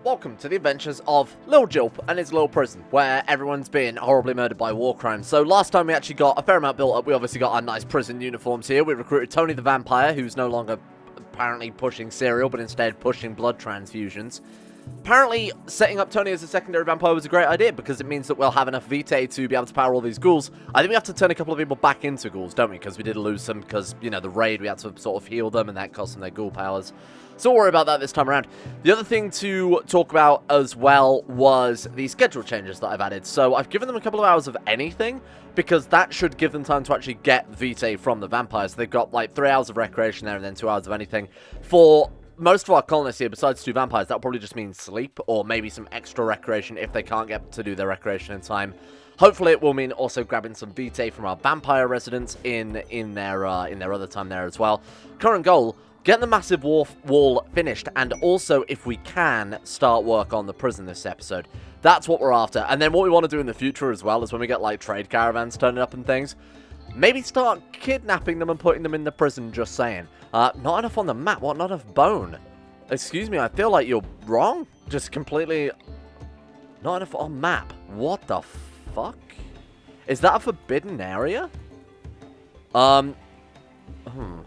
welcome to the adventures of Lil Jilp and his little prison, where everyone's been horribly murdered by war crimes. So last time we actually got a fair amount built up. We obviously got our nice prison uniforms here. We recruited Tony the Vampire, who's no longer apparently pushing cereal, but instead pushing blood transfusions. Apparently, setting up Tony as a secondary vampire was a great idea, because it means that we'll have enough vitae to be able to power all these ghouls. I think we have to turn a couple of people back into ghouls, don't we? Because we did lose some, because, you know, the raid, we had to sort of heal them, and that cost them their ghoul powers. So we'll worry about that this time around. The other thing to talk about as well was the schedule changes that I've added. So I've given them a couple of hours of anything, because that should give them time to actually get vitae from the vampires. They've got like 3 hours of recreation there, and then 2 hours of anything. For most of our colonists here, besides 2 vampires, that probably just means sleep, or maybe some extra recreation if they can't get to do their recreation in time. Hopefully it will mean also grabbing some vitae from our vampire residents in their other time there as well. Current goal, get the massive wall finished, and also, if we can, start work on the prison this episode. That's what we're after. And then what we want to do in the future as well is when we get like trade caravans turning up and things, maybe start kidnapping them and putting them in the prison, just saying. Not enough on the map. What? Not enough bone? Excuse me, I feel like you're wrong. Just completely... Not enough on map. What the fuck? Is that a forbidden area? Hang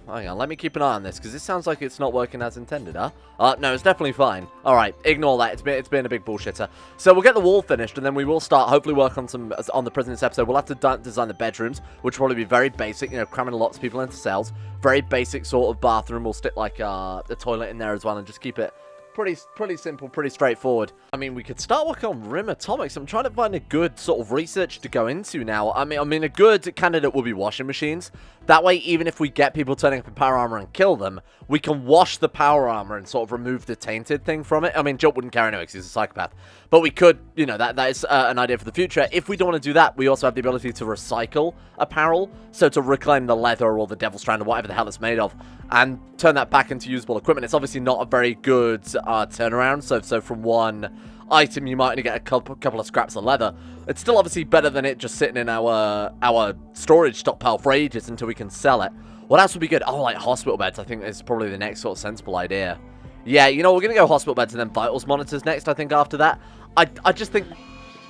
on, let me keep an eye on this, because this sounds like it's not working as intended, huh? No, it's definitely fine. Alright, ignore that. It's been a big bullshitter. So we'll get the wall finished, and then we will start, hopefully work on the prison this episode. We'll have to design the bedrooms, which will probably be very basic, you know, cramming lots of people into cells. Very basic sort of bathroom. We'll stick, like, the toilet in there as well, and just keep it pretty simple, pretty straightforward. I mean, we could start working on Rim Atomics. I'm trying to find a good sort of research to go into now. I mean, a good candidate would be washing machines. That way, even if we get people turning up in power armor and kill them, we can wash the power armor and sort of remove the tainted thing from it. I mean, Jolt wouldn't care anyway because he's a psychopath. But we could, you know, that is an idea for the future. If we don't want to do that, we also have the ability to recycle apparel. So to reclaim the leather or the devil strand or whatever the hell it's made of, and turn that back into usable equipment. It's obviously not a very good turnaround. So from one item, you might only get a couple of scraps of leather. It's still obviously better than it just sitting in our storage stockpile for ages until we can sell it. What else would be good? Oh, like hospital beds, I think is probably the next sort of sensible idea. Yeah, you know, we're going to go hospital beds and then vitals monitors next, I think, after that. I just think...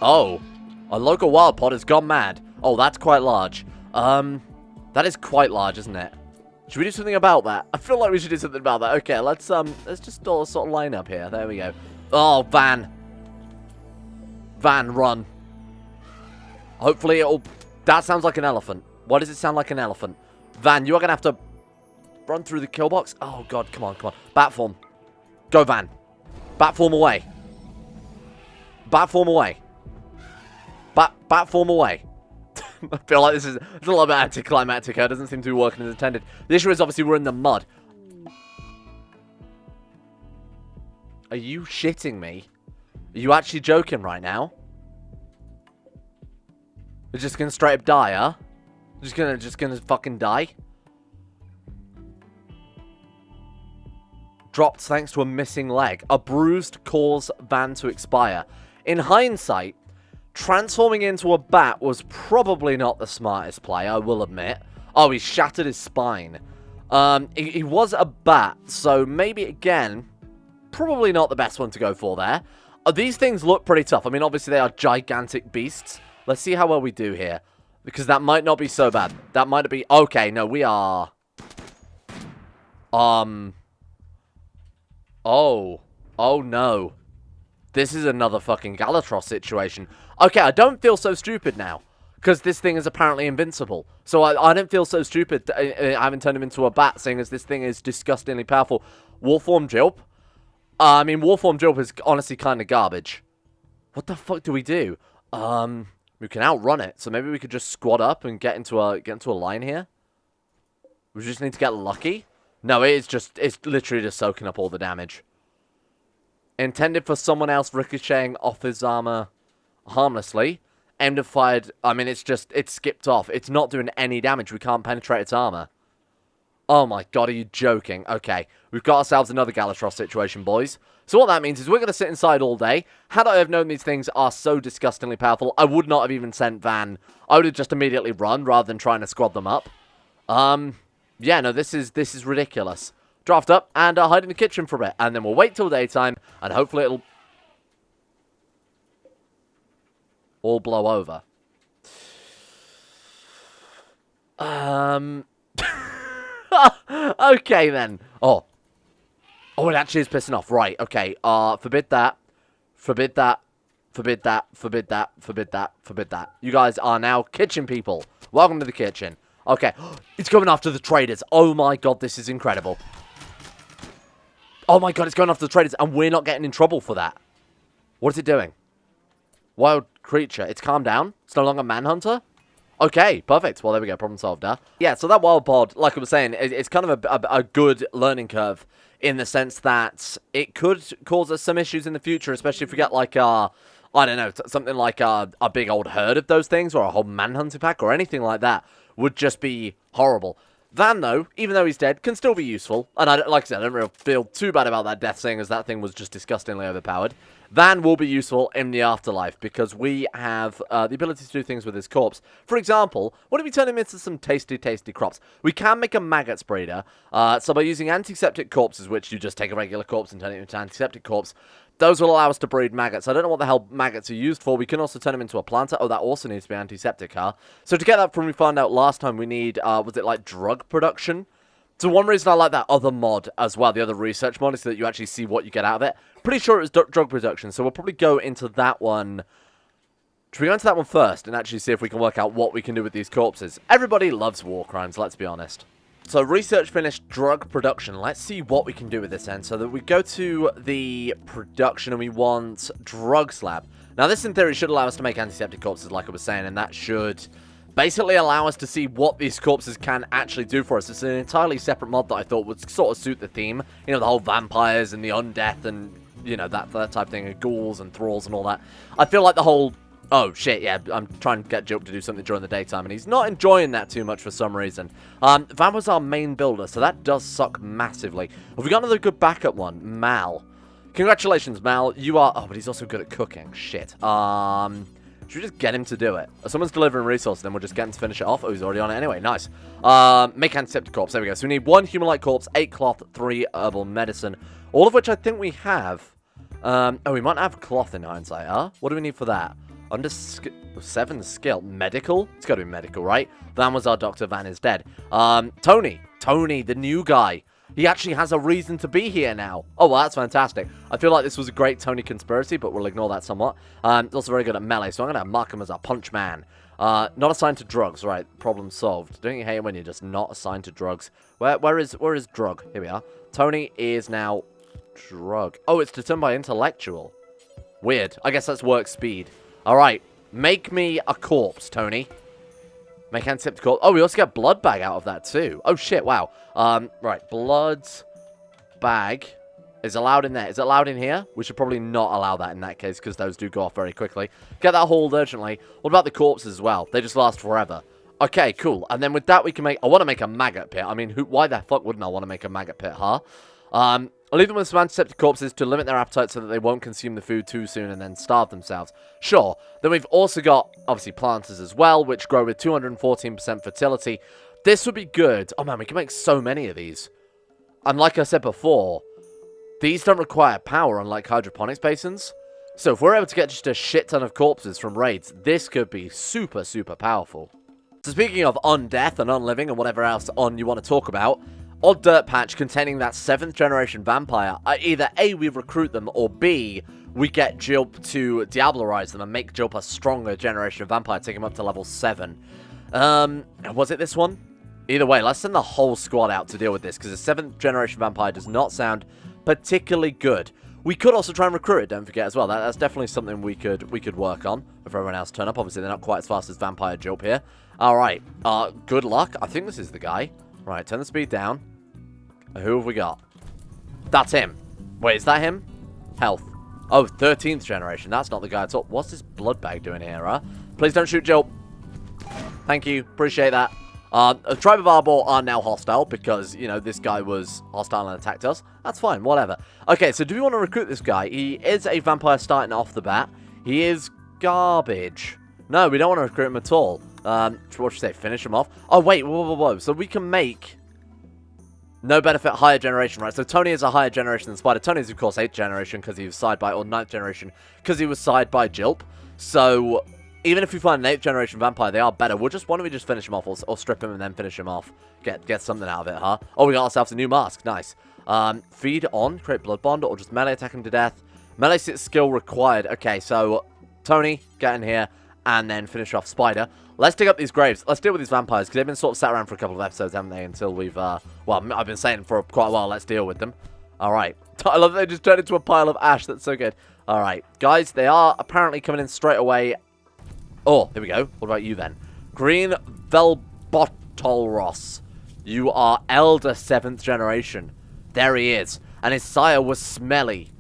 Oh, a local wild pod has gone mad. Oh, that's quite large. That is quite large, isn't it? Should we do something about that? I feel like we should do something about that. Okay, let's just all sort of line up here. There we go. Oh, van. Van, run. Hopefully it'll... That sounds like an elephant. Why does it sound like an elephant? Van, you are going to have to run through the kill box. Oh, God, come on, come on. Bat form. Go, Van. Bat form away. Bat form away. Bat form away. I feel like this is a little bit anticlimactic here. It doesn't seem to be working as intended. The issue is obviously we're in the mud. Are you shitting me? Are you actually joking right now? We're just gonna straight up die, huh? Just gonna fucking die? Dropped thanks to a missing leg. A bruised cause Van to expire. In hindsight, transforming into a bat was probably not the smartest play, I will admit. Oh, he shattered his spine. He was a bat, so maybe, again, probably not the best one to go for there. These things look pretty tough. I mean, obviously, they are gigantic beasts. Let's see how well we do here, because that might not be so bad. That might be... Okay, no, we are... Oh, no. This is another fucking Galatros situation. Okay, I don't feel so stupid now, because this thing is apparently invincible. So I don't feel so stupid having turned him into a bat, seeing as this thing is disgustingly powerful. Warform Jilp? I mean, Warform Jilp is honestly kind of garbage. What the fuck do we do? We can outrun it, so maybe we could just squat up and get into a line here. We just need to get lucky. No, it's literally just soaking up all the damage. Intended for someone else ricocheting off his armor harmlessly. Aimed and fired. I mean, it's skipped off. It's not doing any damage. We can't penetrate its armor. Oh my god, are you joking? Okay, we've got ourselves another Galatros situation, boys. So what that means is we're going to sit inside all day. Had I have known these things are so disgustingly powerful, I would not have even sent Van. I would have just immediately run rather than trying to squad them up. Yeah, no, this is ridiculous. Draft up and hide in the kitchen for a bit, and then we'll wait till daytime, and hopefully it'll... all blow over. Okay, then. Oh, it actually is pissing off. Right, okay. Forbid that. Forbid that. Forbid that. Forbid that. Forbid that. Forbid that. You guys are now kitchen people. Welcome to the kitchen. Okay. It's going after the traders. Oh, my God. This is incredible. Oh, my God. It's going after the traders, and we're not getting in trouble for that. What is it doing? Wild creature. It's calmed down. It's no longer Manhunter. Okay, perfect. Well, there we go. Problem solved, huh? Yeah, so that wild pod, like I was saying, it's kind of a good learning curve in the sense that it could cause us some issues in the future, especially if we get, like, I don't know, something like a big old herd of those things or a whole manhunting pack or anything like that would just be horrible. Van, though, even though he's dead, can still be useful. And like I said, I don't really feel too bad about that death, seeing as that thing was just disgustingly overpowered. Van will be useful in the afterlife because we have the ability to do things with his corpse. For example, what if we turn him into some tasty, tasty crops? We can make a maggots breeder. So by using antiseptic corpses, which you just take a regular corpse and turn it into an antiseptic corpse, those will allow us to breed maggots. I don't know what the hell maggots are used for. We can also turn them into a planter. Oh, that also needs to be antiseptic, huh? So to get that from we found out last time, we need, was it like drug production? So one reason I like that other mod as well, the other research mod, is that you actually see what you get out of it. Pretty sure it was drug production, so we'll probably go into that one. Should we go into that one first and actually see if we can work out what we can do with these corpses? Everybody loves war crimes, let's be honest. So research finished, drug production. Let's see what we can do with this end. So that we go to the production and we want drugs lab. Now this in theory should allow us to make antiseptic corpses like I was saying, and that should basically allow us to see what these corpses can actually do for us. It's an entirely separate mod that I thought would sort of suit the theme. You know, the whole vampires and the undeath and, you know, that type of thing, and ghouls and thralls and all that. I feel like the whole... Oh, shit, yeah, I'm trying to get Joke to do something during the daytime, and he's not enjoying that too much for some reason. Van was our main builder, so that does suck massively. Have we got another good backup one? Mal. Congratulations, Mal. You are... Oh, but he's also good at cooking. Shit. Should we just get him to do it? Someone's delivering resources, then we'll just get him to finish it off. Oh, he's already on it anyway. Nice. Make antiseptic corpse. There we go. So we need 1 human-like corpse, 8 cloth, 3 herbal medicine. All of which I think we have. Oh, we might have cloth in hindsight, huh? What do we need for that? Under 7 skill. Medical? It's got to be medical, right? Van was our doctor. Van is dead. Tony. Tony, the new guy. He actually has a reason to be here now. Oh, well, that's fantastic. I feel like this was a great Tony conspiracy, but we'll ignore that somewhat. He's also very good at melee, so I'm going to mark him as a punch man. Not assigned to drugs, right? Problem solved. Don't you hate it when you're just not assigned to drugs? Where is drug? Here we are. Tony is now drug. Oh, it's determined by intellectual. Weird. I guess that's work speed. Alright, make me a corpse, Tony. Make antiseptic corpse. Oh, we also get blood bag out of that too. Oh shit, wow. Right, blood bag is allowed in there. Is it allowed in here? We should probably not allow that in that case, because those do go off very quickly. Get that hauled urgently. What about the corpses as well? They just last forever. Okay, cool. And then with that we can make... I want to make a maggot pit. I mean, why the fuck wouldn't I want to make a maggot pit, huh? I'll leave them with some antiseptic corpses to limit their appetite so that they won't consume the food too soon and then starve themselves. Sure. Then we've also got, obviously, planters as well, which grow with 214% fertility. This would be good. Oh, man, we can make so many of these. And like I said before, these don't require power, unlike hydroponics basins. So if we're able to get just a shit ton of corpses from raids, this could be super, super powerful. So speaking of undeath and unliving and whatever else you want to talk about... Odd dirt patch containing that 7th generation vampire. Either A, we recruit them, or B, we get Jilp to Diablerize them and make Jilp a stronger generation of vampire, take him up to level 7. Was it this one? Either way, let's send the whole squad out to deal with this, because the 7th generation vampire does not sound particularly good. We could also try and recruit it, don't forget as well. That's definitely something we could work on if everyone else turn up. Obviously, they're not quite as fast as Vampire Jilp here. Alright, good luck. I think this is the guy. Right, turn the speed down. Who have we got? That's him. Wait, is that him? Health. Oh, 13th generation. That's not the guy at all. What's this blood bag doing here, huh? Please don't shoot Jill. Thank you. Appreciate that. A tribe of Arbor are now hostile because, you know, this guy was hostile and attacked us. That's fine. Whatever. Okay, so do we want to recruit this guy? He is a vampire starting off the bat. He is garbage. No, we don't want to recruit him at all. What should you say? Finish him off? Oh, wait. Whoa. So we can make... No benefit, higher generation, right? So Tony is a higher generation than Spider. Tony is, of course, 8th generation because he was side by, or 9th generation because he was side by Jilp. So even if we find an 8th generation vampire, they are better. Why don't we just finish him off or strip him and then finish him off? Get something out of it, huh? Oh, we got ourselves a new mask. Nice. Feed on, create blood bond, or just melee attack him to death. Melee skill required. Okay, so Tony, get in here and then finish off Spider. Let's dig up these graves. Let's deal with these vampires because they've been sort of sat around for a couple of episodes, haven't they? Until we've, well, I've been saying for quite a while, let's deal with them. All right. I love that they just turned into a pile of ash. That's so good. All right, guys, they are apparently coming in straight away. Oh, there we go. What about you then? Green Velbotolros. You are Elder 7th generation. There he is. And his sire was smelly.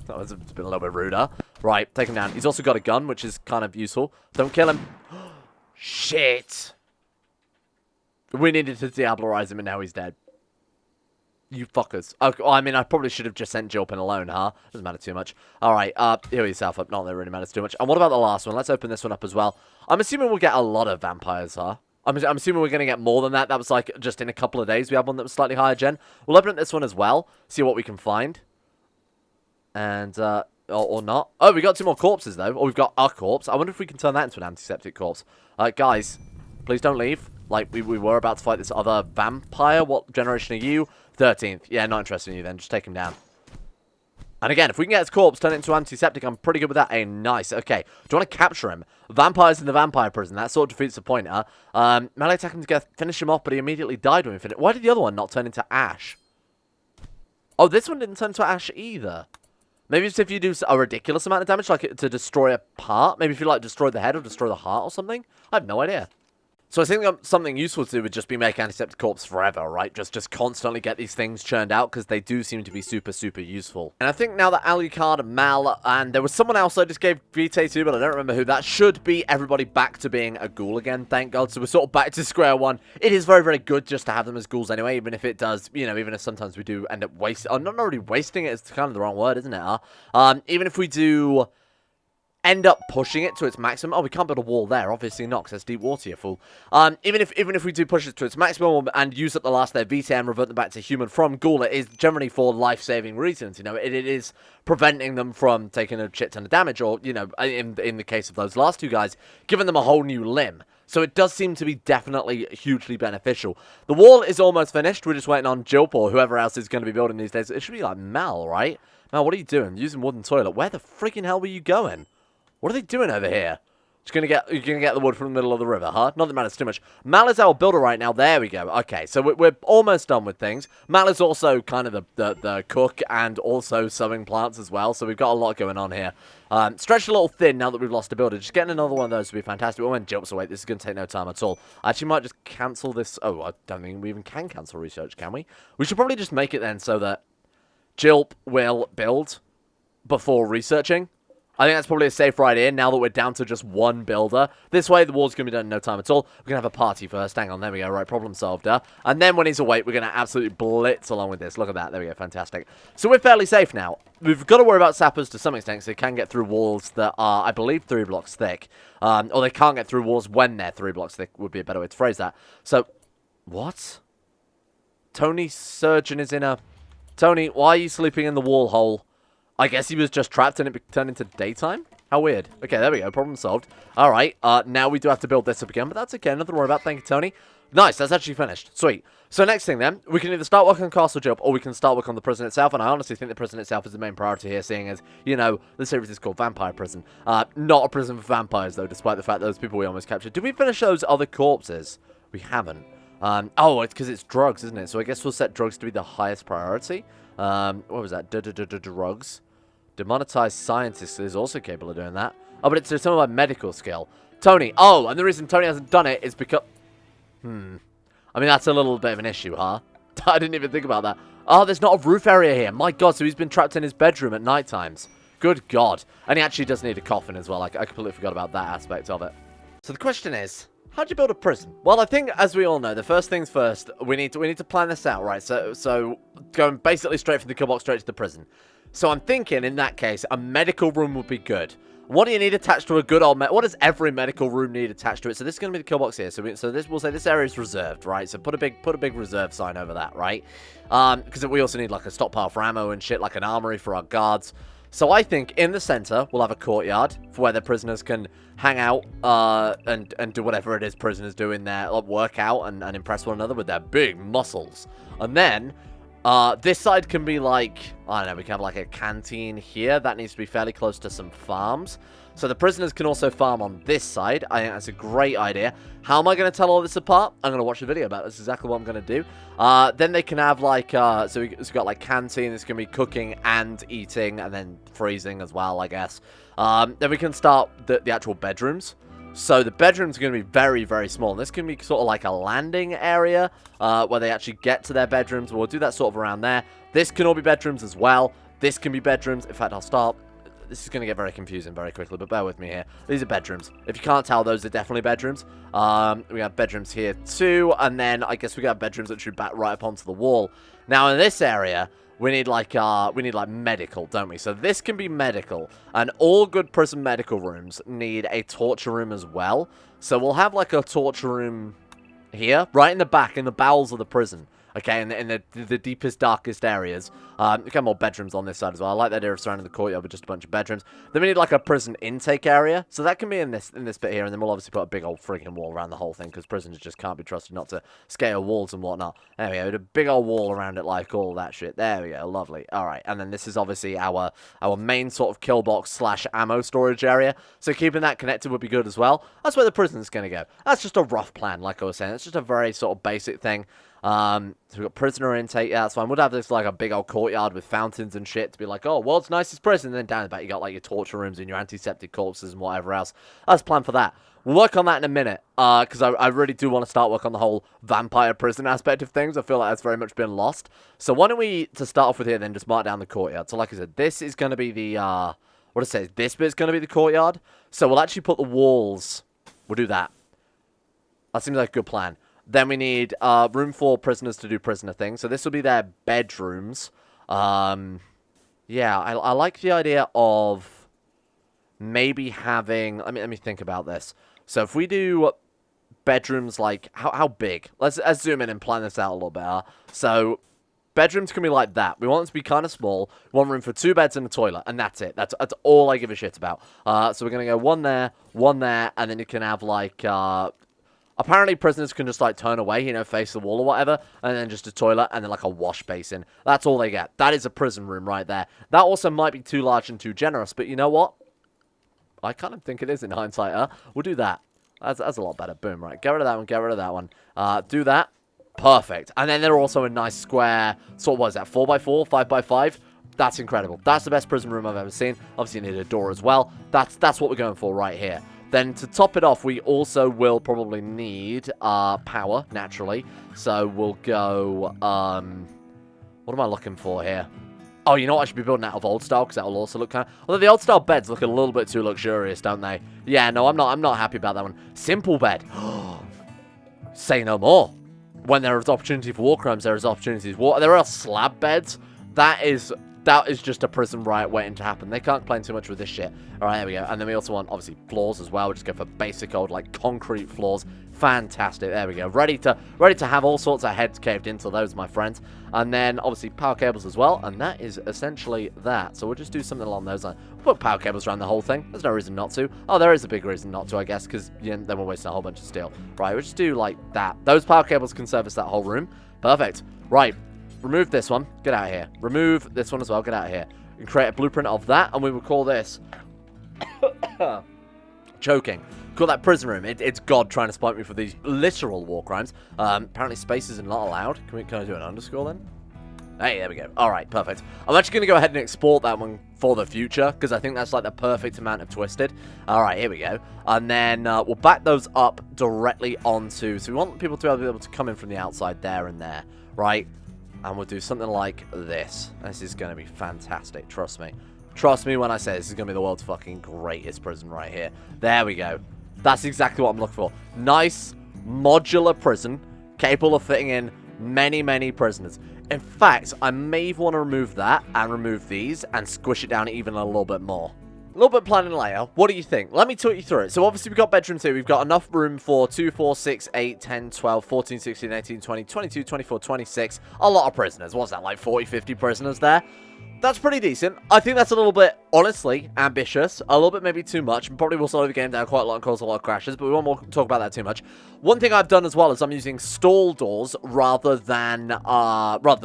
That was been a little bit ruder. Right, take him down. He's also got a gun, which is kind of useful. Don't kill him. Shit. We needed to Diablerize him, and now he's dead. You fuckers. Okay, well, I mean, I probably should have just sent Jilpin alone, huh? Doesn't matter too much. Alright, heal yourself up. Not that it really matters too much. And what about the last one? Let's open this one up as well. I'm assuming we'll get a lot of vampires, huh? I'm assuming we're going to get more than that. That was like just in a couple of days. We have one that was slightly higher gen. We'll open up this one as well. See what we can find. And, or not. Oh, we got 2 more corpses, though. Or we've got a corpse. I wonder if we can turn that into an antiseptic corpse. Guys, please don't leave. Like, we were about to fight this other vampire. What generation are you? 13th. Yeah, not interested in you then. Just take him down. And again, if we can get his corpse, turn it into antiseptic, I'm pretty good with that. Nice. Okay. Do you want to capture him? Vampires in the vampire prison. That sort of defeats the point, huh? Melee attack him to get, finish him off, but he immediately died when we finished. Why did the other one not turn into ash? Oh, this one didn't turn into ash either. Maybe it's if you do a ridiculous amount of damage, like to destroy a part. Maybe if you, like, destroy the head or destroy the heart or something. I have no idea. So I think something useful to do would just be make Antiseptic Corpse forever, right? Just constantly get these things churned out, because they do seem to be super, super useful. And I think now that Alucard, Mal, and there was someone else I just gave Vitae to, but I don't remember who, that should be everybody back to being a ghoul again, thank God. So we're sort of back to square one. It is very, very good just to have them as ghouls anyway, even if it does, you know, even if sometimes we do end up wasting, oh, not already wasting it, it's kind of the wrong word, isn't it, huh? Even if we do end up pushing it to its maximum. Oh, we can't build a wall there. Obviously not, because that's deep water, you fool. Even if we do push it to its maximum and use up the last of their Vitae and revert them back to human from ghoul, it is generally for life-saving reasons. You know, it is preventing them from taking a shit ton of damage, or, you know, in the case of those last 2 guys, giving them a whole new limb. So it does seem to be definitely hugely beneficial. The wall is almost finished. We're just waiting on Jilp or whoever else is going to be building these days. It should be like Mal, right? Mal, what are you doing? Using wooden toilet. Where the freaking hell were you going? What are they doing over here? You're gonna get the wood from the middle of the river, huh? Not that matters too much. Mal is our builder right now. There we go. Okay, so we're almost done with things. Mal is also kind of the cook and also sowing plants as well. So we've got a lot going on here. Stretched a little thin now that we've lost a builder. Just getting another one of those would be fantastic. But when Jilp's away, this is going to take no time at all. I actually might just cancel this. Oh, I don't think we even can cancel research, can we? We should probably just make it then so that Jilp will build before researching. I think that's probably a safer idea now that we're down to just 1 builder. This way, the wall's going to be done in no time at all. We're going to have a party first. Hang on, there we go. Right, problem solved, huh? And then when he's awake, we're going to absolutely blitz along with this. Look at that. There we go. Fantastic. So we're fairly safe now. We've got to worry about sappers to some extent, because they can get through walls that are, I believe, 3 blocks thick. Or they can't get through walls when they're 3 blocks thick, would be a better way to phrase that. So, what? Tony Surgeon is in a... Tony, why are you sleeping in the wall hole? I guess he was just trapped and it turned into daytime? How weird. Okay, there we go. Problem solved. Alright, now we do have to build this up again, but that's okay. Nothing to worry about. Thank you, Tony. Nice, that's actually finished. Sweet. So next thing then, we can either start working on Castle Jump or we can start working on the prison itself, and I honestly think the prison itself is the main priority here, seeing as, you know, the series is called Vampire Prison. Not a prison for vampires, though, despite the fact that those people we almost captured. Did we finish those other corpses? We haven't. Oh, it's because it's drugs, isn't it? So I guess we'll set drugs to be the highest priority. What was that? Drugs. Demonetized scientist is also capable of doing that. Oh, but it's something about medical skill. Tony. Oh, and the reason Tony hasn't done it is because... I mean, that's a little bit of an issue, huh? I didn't even think about that. Oh, there's not a roof area here. My God, so he's been trapped in his bedroom at night times. Good God. And he actually does need a coffin as well. I completely forgot about that aspect of it. So the question is, how'd you build a prison? Well, I think, as we all know, the first things first, we need to plan this out, right? So going basically straight from the kill box straight to the prison. So I'm thinking, in that case, a medical room would be good. What do you need attached to a good old... What does every medical room need attached to it? So this is going to be the kill box here. So we'll say this area is reserved, right? So put a big reserve sign over that, right? Because we also need, like, a stockpile for ammo and shit, like an armory for our guards. So I think in the center, we'll have a courtyard for where the prisoners can hang out and do whatever it is prisoners do in there, like work out and impress one another with their big muscles. And then this side can be like, I don't know, we can have like a canteen here. That needs to be fairly close to some farms. So the prisoners can also farm on this side. I think that's a great idea. How am I going to tell all this apart? I'm going to watch a video about it. That's exactly what I'm going to do. Then they can have like, so we've got like canteen. It's going to be cooking and eating and then freezing as well, I guess. Then we can start the actual bedrooms. So the bedrooms are going to be very, very small. This can be sort of like a landing area where they actually get to their bedrooms. We'll do that sort of around there. This can all be bedrooms as well. This can be bedrooms. In fact, I'll start. This is going to get very confusing very quickly, but bear with me here. These are bedrooms. If you can't tell, those are definitely bedrooms. We have bedrooms here too, and then I guess we got bedrooms that should back right up onto the wall. Now in this area, we need like medical, don't we? So this can be medical, and all good prison medical rooms need a torture room as well. So we'll have like a torture room here, right in the back, in the bowels of the prison. Okay, in the deepest, darkest areas. We can have more bedrooms on this side as well. I like the idea of surrounding the courtyard with just a bunch of bedrooms. Then we need like a prison intake area. So that can be in this bit here. And then we'll obviously put a big old freaking wall around the whole thing, because prisoners just can't be trusted not to scale walls and whatnot. There we go. A big old wall around it, like all that shit. There we go. Lovely. All right. And then this is obviously our main sort of kill box / ammo storage area. So keeping that connected would be good as well. That's where the prison's going to go. That's just a rough plan, like I was saying. It's just a very sort of basic thing. So we've got prisoner intake, yeah, that's fine. We'll have this, like, a big old courtyard with fountains and shit to be like, oh, world's nicest prison. And then down the back, you got, like, your torture rooms and your antiseptic corpses and whatever else. That's the plan for that. We'll work on that in a minute, because I really do want to start work on the whole vampire prison aspect of things. I feel like that's very much been lost. So why don't we, to start off with here, then just mark down the courtyard. So like I said, this is going to be the, what it says, this bit's going to be the courtyard. So we'll actually put the walls, we'll do that. That seems like a good plan. Then we need room for prisoners to do prisoner things. So this will be their bedrooms. Yeah, I like the idea of maybe having... Let me think about this. So if we do bedrooms like... How big? Let's zoom in and plan this out a little bit. So bedrooms can be like that. We want them to be kind of small. One room for 2 beds and a toilet. And that's it. That's all I give a shit about. So we're going to go one there, and then you can have like... Apparently, prisoners can just, like, turn away, you know, face the wall or whatever, and then just a toilet, and then, like, a wash basin. That's all they get. That is a prison room right there. That also might be too large and too generous, but you know what? I kind of think it is in hindsight, We'll do that. That's a lot better. Boom, right. Get rid of that one, get rid of that one. Do that. Perfect. And then they're also a nice square, sort of, what is that, 4x4, 5x5? That's incredible. That's the best prison room I've ever seen. Obviously, you need a door as well. That's what we're going for right here. Then to top it off, we also will probably need power, naturally. So we'll go, what am I looking for here? Oh, you know what? I should be building out of old style, because that'll also look kind of... Although the old style beds look a little bit too luxurious, don't they? Yeah, no, I'm not happy about that one. Simple bed. Say no more. When there is opportunity for war crimes, there is opportunities. There are slab beds. That is just a prison riot waiting to happen. They can't complain too much with this shit. All right, there we go. And then we also want, obviously, floors as well. We'll just go for basic old, like, concrete floors. Fantastic. There we go. Ready to have all sorts of heads caved into those, my friends. And then, obviously, power cables as well. And that is essentially that. So we'll just do something along those lines. We'll put power cables around the whole thing. There's no reason not to. Oh, there is a big reason not to, I guess, because then we're wasting a whole bunch of steel. Right, we'll just do, like, that. Those power cables can service that whole room. Perfect. Right. Remove this one. Get out of here. Remove this one as well. Get out of here. And create a blueprint of that. And we will call this... choking. Call that prison room. It's God trying to spite me for these literal war crimes. Apparently spaces are not allowed. Can I do an underscore then? Hey, there we go. Alright, perfect. I'm actually going to go ahead and export that one for the future, because I think that's like the perfect amount of twisted. Alright, here we go. And then we'll back those up directly onto... So we want people to be able to come in from the outside there and there. Right? And we'll do something like this. This is going to be fantastic. Trust me. Trust me when I say this is going to be the world's fucking greatest prison right here. There we go. That's exactly what I'm looking for. Nice, modular prison, capable of fitting in many, many prisoners. In fact, I may even want to remove that and remove these and squish it down even a little bit more. A little bit of planning later. What do you think? Let me talk you through it. So obviously we've got bedrooms here. We've got enough room for 2, 4, 6, 8, 10, 12, 14, 16, 18, 20, 22, 24, 26. A lot of prisoners. What's that, like 40, 50 prisoners there? That's pretty decent. I think that's a little bit honestly ambitious, a little bit maybe too much, and probably will slow the game down quite a lot and cause a lot of crashes, but we won't talk about that too much. One thing I've done as well is I'm using stall doors rather than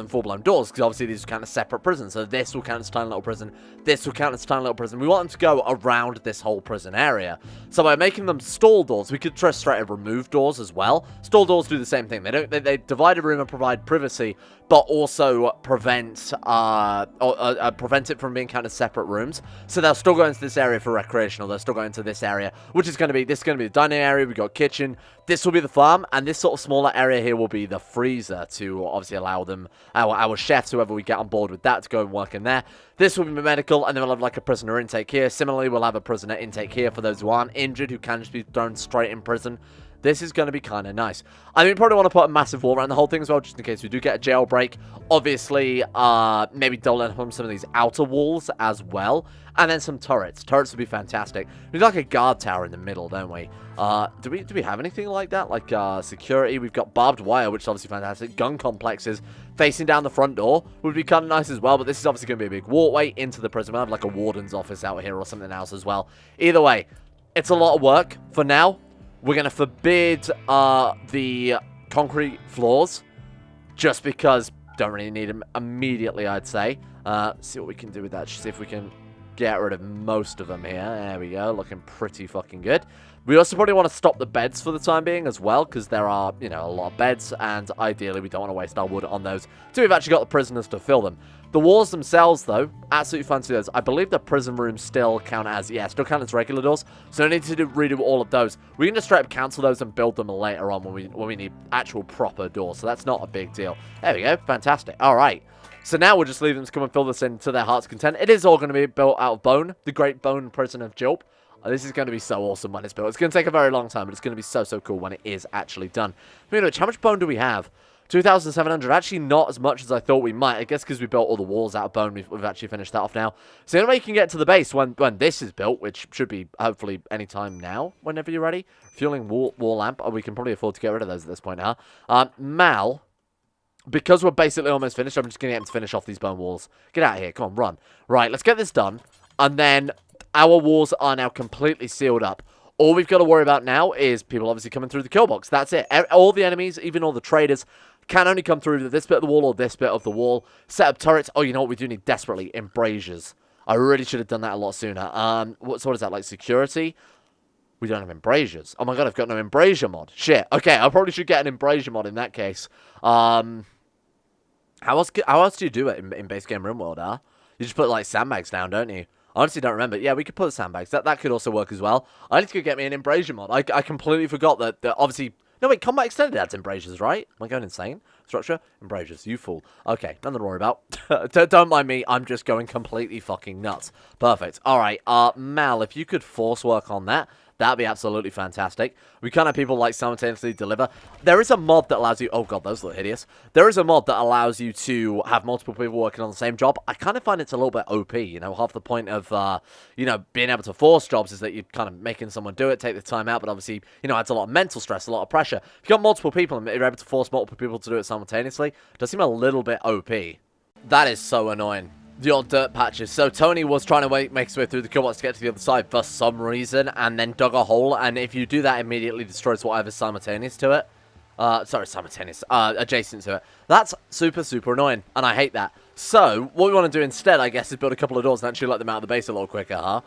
full-blown doors, because obviously these are kind of separate prisons. So this will count as a tiny little prison, this will count as a tiny little prison. We want them to go around this whole prison area. So by making them stall doors, we could try straight up remove doors as well. Stall doors do the same thing. They divide a room and provide privacy, but also prevent it from being kind of separate rooms. So they'll still go into this area for recreational. They'll still go into this area, which is going to be the dining area. We've got kitchen. This will be the farm, and this sort of smaller area here will be the freezer to obviously allow them, our chefs, whoever we get on board with that, to go and work in there. This will be medical, and then we'll have like a prisoner intake here. Similarly, we'll have a prisoner intake here for those who aren't injured, who can just be thrown straight in prison. This is going to be kind of nice. I mean, probably want to put a massive wall around the whole thing as well, just in case we do get a jailbreak. Obviously, maybe double up on some of these outer walls as well. And then some turrets. Turrets would be fantastic. We need like a guard tower in the middle, don't we? Do we have anything like that? Like security? We've got barbed wire, which is obviously fantastic. Gun complexes facing down the front door would be kind of nice as well. But this is obviously going to be a big walkway into the prison. We'll have like a warden's office out here or something else as well. Either way, it's a lot of work. For now, we're going to forbid the concrete floors, just because don't really need them immediately, I'd say. See what we can do with that. See if we can get rid of most of them here. There we go. Looking pretty fucking good. We also probably want to stop the beds for the time being as well, because there are, you know, a lot of beds, and ideally we don't want to waste our wood on those until we've actually got the prisoners to fill them. The walls themselves, though, absolutely fancy those. I believe the prison rooms still count as, still count as regular doors, so no need to redo all of those. We can just straight up cancel those and build them later on when we need actual proper doors, so that's not a big deal. There we go, fantastic. All right. So now we'll just leave them to come and fill this in to their heart's content. It is all going to be built out of bone, the great bone prison of Jilp. This is going to be so awesome when it's built. It's going to take a very long time, but it's going to be so, so cool when it is actually done. Speaking of which, how much bone do we have? 2,700. Actually, not as much as I thought we might. I guess because we built all the walls out of bone, we've actually finished that off now. So the only way you can get to the base when this is built, which should be hopefully any time now, whenever you're ready. Fueling wall lamp. Oh, we can probably afford to get rid of those at this point, huh? Mal, because we're basically almost finished, I'm just going to get him to finish off these bone walls. Get out of here. Come on, run. Right, let's get this done. And then our walls are now completely sealed up. All we've got to worry about now is people obviously coming through the kill box. That's it. All the enemies, even all the traders, can only come through this bit of the wall or this bit of the wall. Set up turrets. Oh, you know what we do need desperately? Embrasures. I really should have done that a lot sooner. What is that, like security? We don't have embrasures. Oh my god, I've got no embrasure mod. Shit. Okay, I probably should get an embrasure mod in that case. How else do you do it in base game Rimworld, huh? You just put like sandbags down, don't you? I honestly don't remember. Yeah, we could put sandbags. That could also work as well. I need to go get me an embrasure mod. I completely forgot that obviously... No, wait, Combat Extended adds embrasures, right? Am I going insane? Structure? Embrasures, you fool. Okay, nothing to worry about. Don't mind me, I'm just going completely fucking nuts. Perfect. Alright, Mal, if you could force work on that, that'd be absolutely fantastic. We can't have people, like, simultaneously deliver. There is a mod that allows you... Oh, God, those look hideous. There is a mod that allows you to have multiple people working on the same job. I kind of find it's a little bit OP, you know? Half the point of, you know, being able to force jobs is that you're kind of making someone do it, take the time out, but obviously, you know, adds a lot of mental stress, a lot of pressure. If you've got multiple people and you're able to force multiple people to do it simultaneously, it does seem a little bit OP. That is so annoying. The old dirt patches. So Tony was trying to make his way through the kill box to get to the other side for some reason, and then dug a hole, and if you do that, it immediately destroys whatever's simultaneous to it. Adjacent to it. That's super, super annoying, and I hate that. So, what we want to do instead, I guess, is build a couple of doors and actually let them out of the base a little quicker, huh?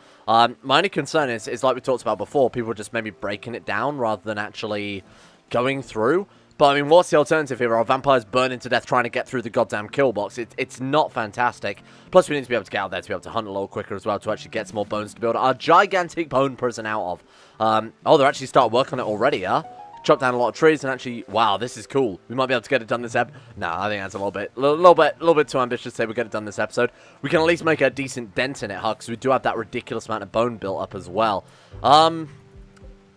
My only concern is like we talked about before, people just maybe breaking it down rather than actually going through. But, I mean, what's the alternative here? Are vampires burning to death trying to get through the goddamn kill box? It's not fantastic. Plus, we need to be able to get out there to be able to hunt a little quicker as well to actually get some more bones to build our gigantic bone prison out of. Oh, they're actually started working on it already, huh? Chop down a lot of trees and actually... Wow, this is cool. We might be able to get it done this episode. Nah, I think that's a little bit too ambitious to say we'll get it done this episode. We can at least make a decent dent in it, huh? Because we do have that ridiculous amount of bone built up as well.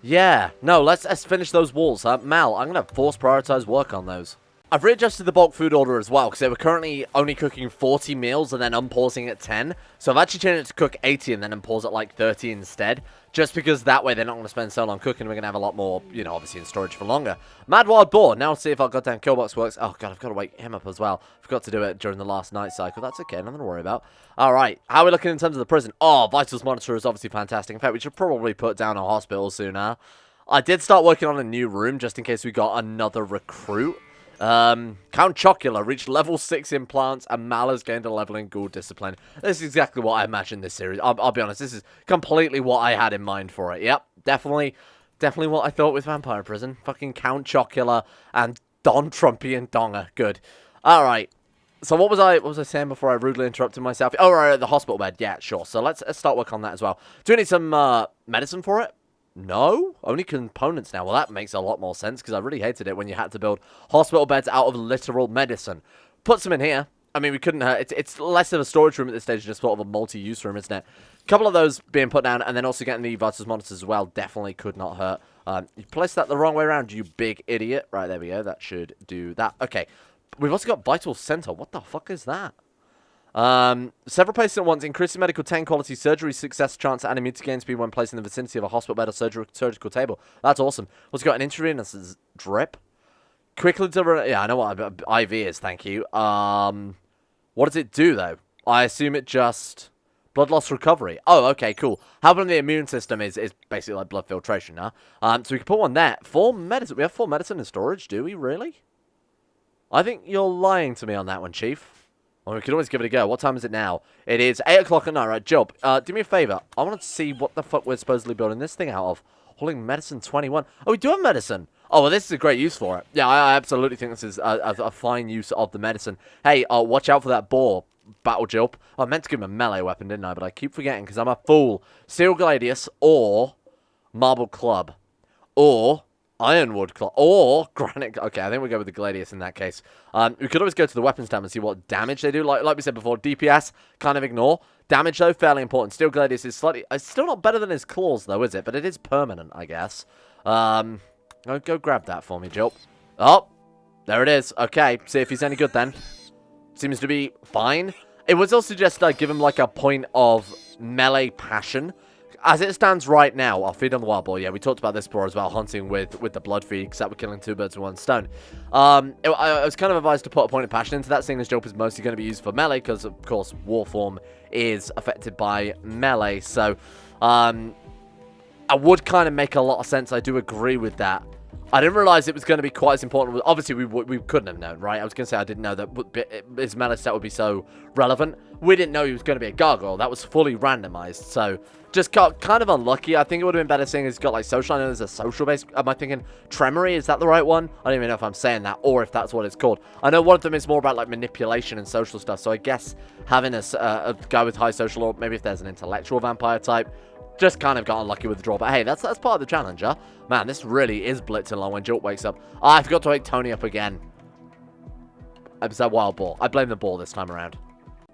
Yeah, no, let's finish those walls. Mal, I'm going to force prioritize work on those. I've readjusted the bulk food order as well, because they were currently only cooking 40 meals and then unpausing at 10. So I've actually changed it to cook 80 and then unpause at like 30 instead. Just because that way they're not going to spend so long cooking. We're going to have a lot more, you know, obviously in storage for longer. Mad Wild Boar. Now let's see if our goddamn kill box works. Oh, God, I've got to wake him up as well. Forgot to do it during the last night cycle. That's okay. Nothing to worry about. All right. How are we looking in terms of the prison? Oh, Vitals Monitor is obviously fantastic. In fact, we should probably put down a hospital sooner. I did start working on a new room just in case we got another recruit. Count Chocula reached level 6 in plants, and Mal has gained a level in ghoul discipline. This is exactly what I imagined this series. I'll be honest, this is completely what I had in mind for it. Yep, definitely what I thought with Vampire Prison. Fucking Count Chocula and Don Trumpian Donger. Good. Alright. So what was I saying before I rudely interrupted myself? Oh, right, the hospital bed. Yeah, sure. So let's start work on that as well. Do we need some medicine for it? No? Only components now. Well, that makes a lot more sense, because I really hated it when you had to build hospital beds out of literal medicine. Put some in here. I mean, we couldn't hurt. It's less of a storage room at this stage, just sort of a multi-use room, isn't it? A couple of those being put down, and then also getting the Vitals monitors as well definitely could not hurt. You placed that the wrong way around, you big idiot. Right, there we go. That should do that. Okay. We've also got Vital Center. What the fuck is that? Several patients at once, increasing medical 10 quality surgery success chance and immunity gain speed when placed in the vicinity of a hospital bed or surgical table. That's awesome. Also got an intravenous drip. Quickly to... Yeah, I know what IV is, thank you. What does it do, though? I assume it just... Blood loss recovery. Oh, okay, cool. How about the immune system is basically like blood filtration, huh? So we can put one there. 4 medicine. We have 4 medicine in storage, do we, really? I think you're lying to me on that one, Chief. Well, we could always give it a go. What time is it now? It is 8 o'clock at night, right? Job, do me a favor. I want to see what the fuck we're supposedly building this thing out of. Holding medicine 21. Oh, we do have medicine. Oh, well, this is a great use for it. Yeah, I absolutely think this is a fine use of the medicine. Hey, watch out for that boar, Battle Job. I meant to give him a melee weapon, didn't I? But I keep forgetting because I'm a fool. Steel Gladius or Marble Club or... Ironwood Claw, or Granite... Okay, I think we'll go with the Gladius in that case. We could always go to the weapons tab and see what damage they do. Like we said before, DPS, kind of ignore. Damage, though, fairly important. Steel Gladius is slightly... It's still not better than his claws, though, is it? But it is permanent, I guess. Go grab that for me, Joe. Oh, there it is. Okay, see if he's any good, then. Seems to be fine. It was also just give him, like, a point of melee passion. As it stands right now, I'll feed on the wild boar. Yeah, we talked about this before as well, hunting with the blood feed, because that we're killing 2 birds with 1 stone. I was kind of advised to put a point of passion into that, seeing as Job is mostly going to be used for melee, because, of course, Warform is affected by melee. So, I would kind of make a lot of sense. I do agree with that. I didn't realize it was going to be quite as important. Obviously, we couldn't have known, right? I was going to say I didn't know that his melee set would be so relevant. We didn't know he was going to be a gargoyle. That was fully randomized. So, just got kind of unlucky. I think it would have been better seeing he's got, like, social. I know there's a social base. Am I thinking Tremory? Is that the right one? I don't even know if I'm saying that or if that's what it's called. I know one of them is more about, like, manipulation and social stuff. So, I guess having a guy with high social, or maybe if there's an intellectual vampire type, just kind of got unlucky with the draw. But hey, that's part of the challenge, huh? Man, this really is blitzing long when Jolt wakes up. Oh, I forgot to wake Tony up again. It was that wild boar. I blame the boar this time around.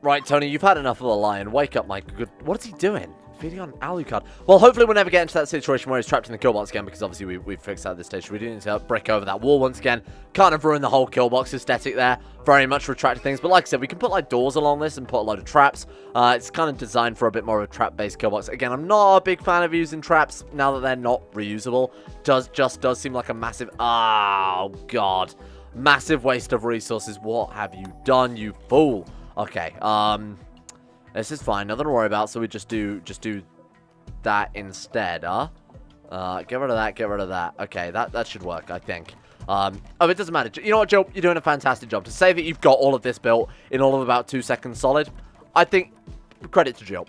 Right, Tony, you've had enough of the lion. Wake up, my good... What is he doing? Feeding on Alucard. Well, hopefully we'll never get into that situation where he's trapped in the kill box again, because obviously we've fixed that at this stage. We do need to break over that wall once again. Kind of ruin the whole kill box aesthetic there. Very much retracted things. But like I said, we can put like doors along this and put a load of traps. It's kind of designed for a bit more of a trap-based kill box. Again, I'm not a big fan of using traps now that they're not reusable. Does seem like a massive... Oh, God. Massive waste of resources. What have you done, you fool? Okay, this is fine. Nothing to worry about. So we just do that instead, huh? Get rid of that. Get rid of that. Okay, that should work, I think. Oh, it doesn't matter. You know what, Joe? You're doing a fantastic job. To say that you've got all of this built in all of about 2 seconds solid, I think credit to Joe.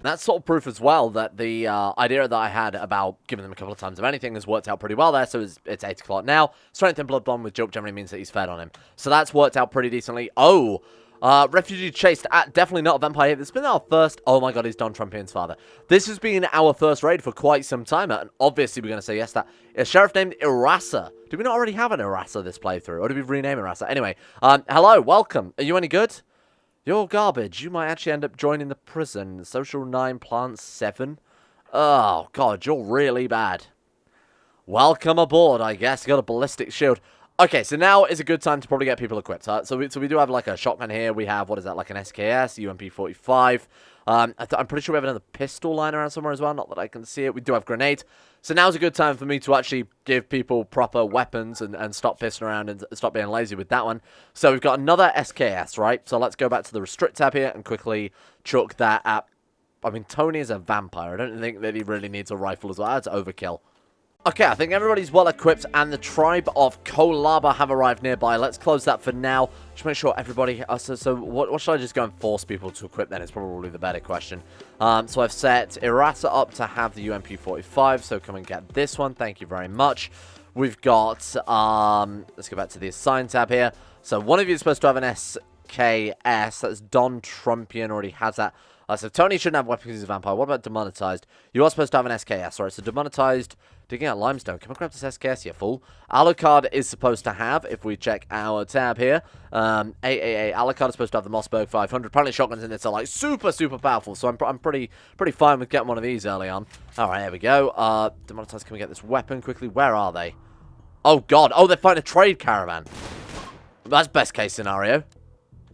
That's sort of proof as well that the idea that I had about giving them a couple of times of anything has worked out pretty well there. So it's 8 o'clock now. Strength and blood bond with Joke generally means that he's fed on him. So that's worked out pretty decently. Oh, refugee chased. Definitely not a vampire hit. This has been our first... Oh my god, he's Don Trumpion's father. This has been our first raid for quite some time. And obviously we're going to say yes, that a sheriff named Irasa. Do we not already have an Irasa this playthrough? Or did we rename Irasa? Anyway, hello, welcome. Are you any good? You're garbage. You might actually end up joining the prison. Social 9, plant 7. Oh, God, you're really bad. Welcome aboard, I guess. You got a ballistic shield. Okay, so now is a good time to probably get people equipped. So we do have like a shotgun here. We have, what is that, like an SKS, UMP-45. I'm pretty sure we have another pistol lying around somewhere as well. Not that I can see it. We do have grenades. So now's a good time for me to actually give people proper weapons and stop pissing around and stop being lazy with that one. So we've got another SKS, right? So let's go back to the restrict tab here and quickly chuck that at... I mean, Tony is a vampire. I don't think that he really needs a rifle as well. That's overkill. Okay, I think everybody's well equipped, and the tribe of Collaba have arrived nearby. Let's close that for now. Just make sure everybody... So what should I just go and force people to equip then? Is probably the better question. So I've set Irasa up to have the UMP-45, so come and get this one. Thank you very much. We've got... let's go back to the assign tab here. So one of you is supposed to have an SKS. That's Don Trumpian, already has that. So Tony shouldn't have weapons because he's a vampire. What about demonetized? You are supposed to have an SKS. Alright, so demonetized, digging out limestone. Come on, grab this SKS, you fool. Alucard is supposed to have, if we check our tab here, AAA Alucard is supposed to have the Mossberg 500. Apparently shotguns in this are like super powerful, so I'm pretty fine with getting one of these early on. Alright, here we go. Demonetized, can we get this weapon quickly? Where are they? Oh god, oh, they're fighting a trade caravan. That's best case scenario.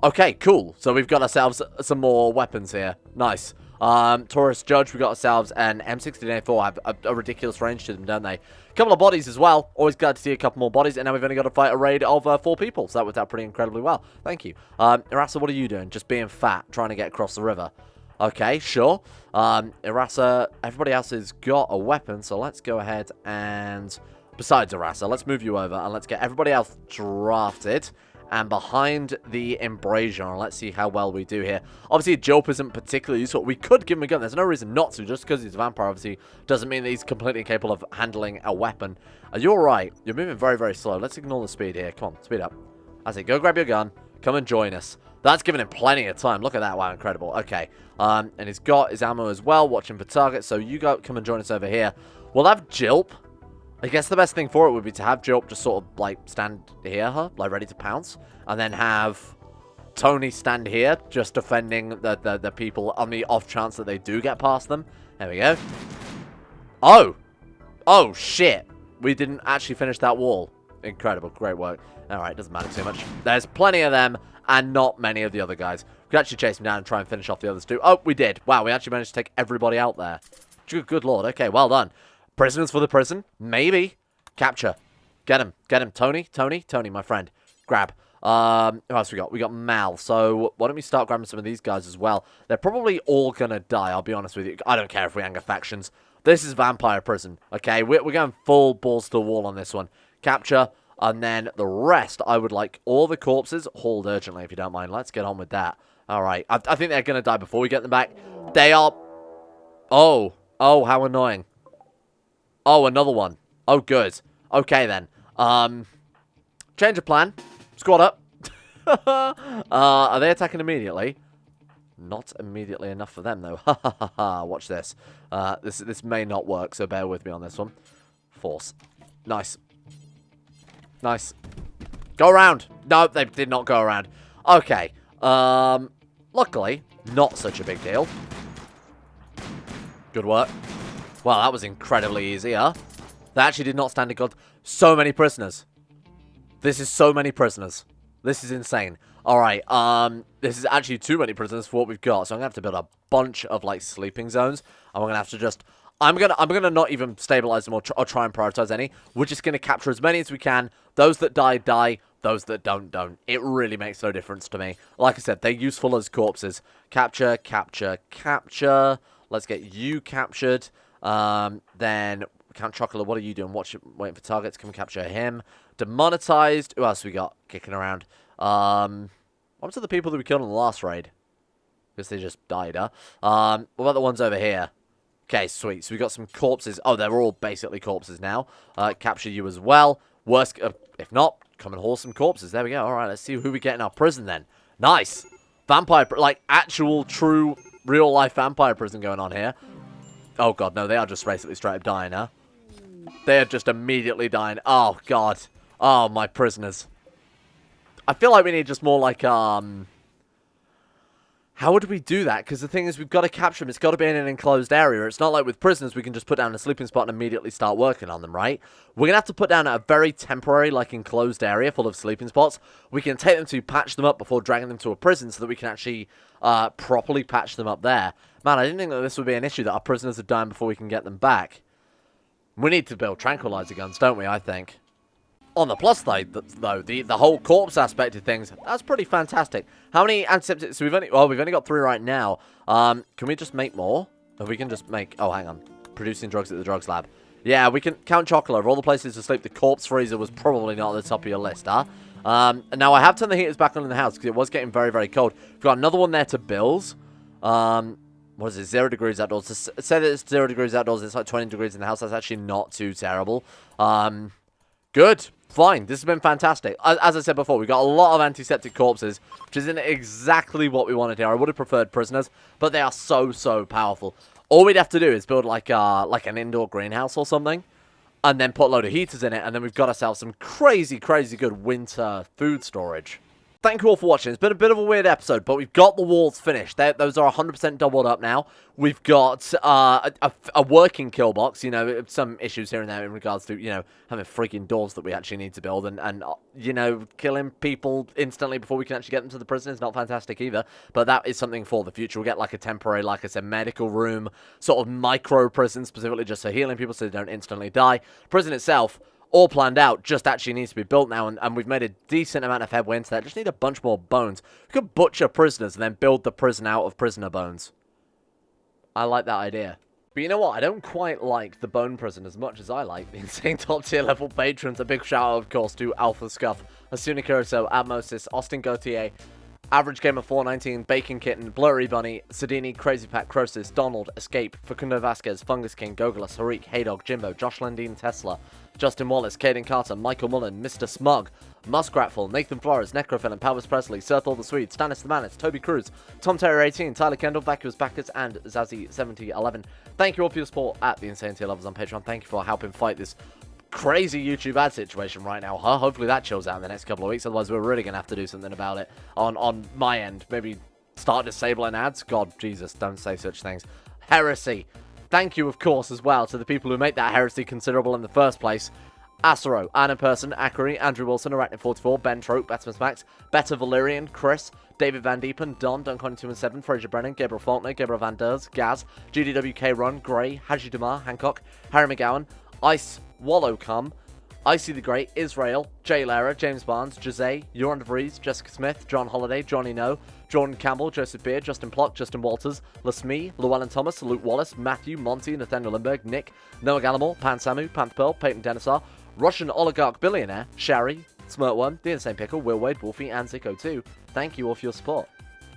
Okay, cool. So we've got ourselves some more weapons here. Nice. Taurus Judge, we got ourselves an M16A4. Have a ridiculous range to them, don't they? A couple of bodies as well. Always glad to see a couple more bodies. And now we've only got to fight a raid of 4 people. So that worked out pretty incredibly well. Thank you. Irasa, what are you doing? Just being fat, trying to get across the river. Okay, sure. Irasa, everybody else has got a weapon. So let's go ahead and... Besides Irasa, let's move you over and let's get everybody else drafted. And behind the embrasure, and let's see how well we do here. Obviously, Jope isn't particularly useful. We could give him a gun. There's no reason not to. Just because he's a vampire, obviously, doesn't mean that he's completely incapable of handling a weapon. You're right. You're moving very slow. Let's ignore the speed here. Come on, speed up. I say, go grab your gun. Come and join us. That's giving him plenty of time. Look at that. Wow, incredible. Okay. And he's got his ammo as well, watching for targets. So you go, come and join us over here. We'll have Jilp. I guess the best thing for it would be to have Jilp just sort of, like, stand here, like, ready to pounce. And then have Tony stand here, just defending the people on the off chance that they do get past them. There we go. Oh! Oh, shit. We didn't actually finish that wall. Incredible. Great work. Alright, doesn't matter too much. There's plenty of them, and not many of the other guys. We could actually chase them down and try and finish off the others too. Oh, we did. Wow, we actually managed to take everybody out there. Good lord. Okay, well done. Prisoners for the prison? Maybe. Capture. Get him. Get him. Tony, my friend. Grab. Who else we got? We got Mal. So, why don't we start grabbing some of these guys as well? They're probably all gonna die, I'll be honest with you. I don't care if we anger factions. This is vampire prison, okay? We're going full balls to the wall on this one. Capture, and then the rest, I would like all the corpses hauled urgently, if you don't mind. Let's get on with that. Alright, I think they're gonna die before we get them back. They are... Oh, how annoying. Oh, another one. Oh, good. Okay, then. Change of plan. Squad up. Are they attacking immediately? Not immediately enough for them, though. Watch this. This may not work, so bear with me on this one. Force. Nice. Nice. Go around. No, they did not go around. Okay. Luckily, not such a big deal. Good work. Well, that was incredibly easy, huh? They actually did not stand a god. So many prisoners. This is so many prisoners. This is insane. Alright, this is actually too many prisoners for what we've got. So I'm going to have to build a bunch of, like, sleeping zones. And we're going to have to just... I'm gonna not even stabilize them or try and prioritize any. We're just going to capture as many as we can. Those that die, die. Those that don't. It really makes no difference to me. Like I said, they're useful as corpses. Capture, capture, capture. Let's get you captured. Then... Count Chocolate, what are you doing? Waiting for targets. Can we capture him? Demonetized. Who else we got kicking around? What to the people that we killed in the last raid? Because they just died, huh? What about the ones over here? Okay, sweet. So we got some corpses. Oh, they're all basically corpses now. Capture you as well. Worst, if not, come and haul some corpses. There we go. All right, let's see who we get in our prison then. Nice. Vampire, like actual, true, real-life vampire prison going on here. Oh, God, no. They are just basically straight up dying, huh? They are just immediately dying. Oh, God. Oh, my prisoners. I feel like we need just more, like, How would we do that? Because the thing is, we've got to capture them. It's got to be in an enclosed area. It's not like with prisoners, we can just put down a sleeping spot and immediately start working on them, right? We're going to have to put down a very temporary, like, enclosed area full of sleeping spots. We can take them to patch them up before dragging them to a prison so that we can actually properly patch them up there. Man, I didn't think that this would be an issue, that our prisoners are dying before we can get them back. We need to build tranquilizer guns, don't we, I think? On the plus side, though, the whole corpse aspect of things, that's pretty fantastic. How many antiseptics? So we've only got 3 right now. Can we just make more? If we can just make... Oh, hang on. Producing drugs at the drugs lab. Yeah, we can count chocolate of all the places to sleep. The corpse freezer was probably not at the top of your list, huh? Now, I have turned the heaters back on in the house because it was getting very, very cold. We've got another one there to build. What is it? 0 degrees outdoors. To say that it's 0 degrees outdoors, it's like 20 degrees in the house. That's actually not too terrible. Good. Fine. This has been fantastic. As I said before, we've got a lot of antiseptic corpses, which isn't exactly what we wanted here. I would have preferred prisoners, but they are so, so powerful. All we'd have to do is build like an indoor greenhouse or something, and then put a load of heaters in it, and then we've got ourselves some crazy, crazy good winter food storage. Thank you all for watching. It's been a bit of a weird episode, but we've got the walls finished. Those are 100% doubled up now. We've got a working kill box. You know, some issues here and there in regards to, you know, having freaking doors that we actually need to build. And you know, killing people instantly before we can actually get them to the prison is not fantastic either. But that is something for the future. We'll get like a temporary, like I said, medical room, sort of micro prison specifically just for healing people so they don't instantly die. Prison itself, all planned out, just actually needs to be built now, and we've made a decent amount of headway into that. Just need a bunch more bones. We could butcher prisoners and then build the prison out of prisoner bones. I like that idea. But you know what? I don't quite like the bone prison as much as I like the insane top tier level patrons. A big shout out, of course, to Alpha Scuff, Asuna Kuroso, Atmosis, Austin Gautier, Average Gamer 419, Bacon Kitten, Blurry Bunny, Sadini, Crazy Pat, Crosis, Donald, Escape, Facundo Vasquez, Fungus King, Gogolus, Harik, Haydog, Jimbo, Josh Landine, Tesla, Justin Wallace, Caden Carter, Michael Mullen, Mr. Smug, Muskratful, Nathan Flores, Necrophil, Powers Presley, Serthal the Swede, Stannis the Manis, Toby Cruz, Tom Terry 18, Tyler Kendall, Vacuous Backers, and Zazzy 7011. Thank you all for your support at the Insane Tier Levels on Patreon. Thank you for helping fight this crazy YouTube ad situation right now, huh? Hopefully that chills out in the next couple of weeks, otherwise we're really gonna have to do something about it on my end. Maybe start disabling ads. God, Jesus, don't say such things. Heresy. Thank you, of course, as well to the people who make that heresy considerable in the first place. Acero, Anna Person, Akari, Andrew Wilson, Arachnid44, Ben Trope, Betsmas Max, Better Valerian, Chris, David Van Diepen, Don, Dunk127, Fraser Brennan, Gabriel Faulkner, Gabriel Van Ders, Gaz, GDWK Run, Gray, Haji Damar, Hancock, Harry McGowan, Ice, Wallowcome, Icy the Great, Israel, Jay Lara, James Barnes, Jose, Joran DeVries, Jessica Smith, John Holiday, Johnny No, Jordan Campbell, Joseph Beard, Justin Plock, Justin Walters, Lasme, Llewellyn Thomas, Luke Wallace, Matthew, Monty, Nathaniel Lindbergh, Nick, Noah Gallimore, Pan Samu, Panther Pearl, Peyton Denisar, Russian Oligarch Billionaire, Shari, Smirtworm, The Insane Pickle, Will Wade, Wolfie, and Zico 2. Thank you all for your support.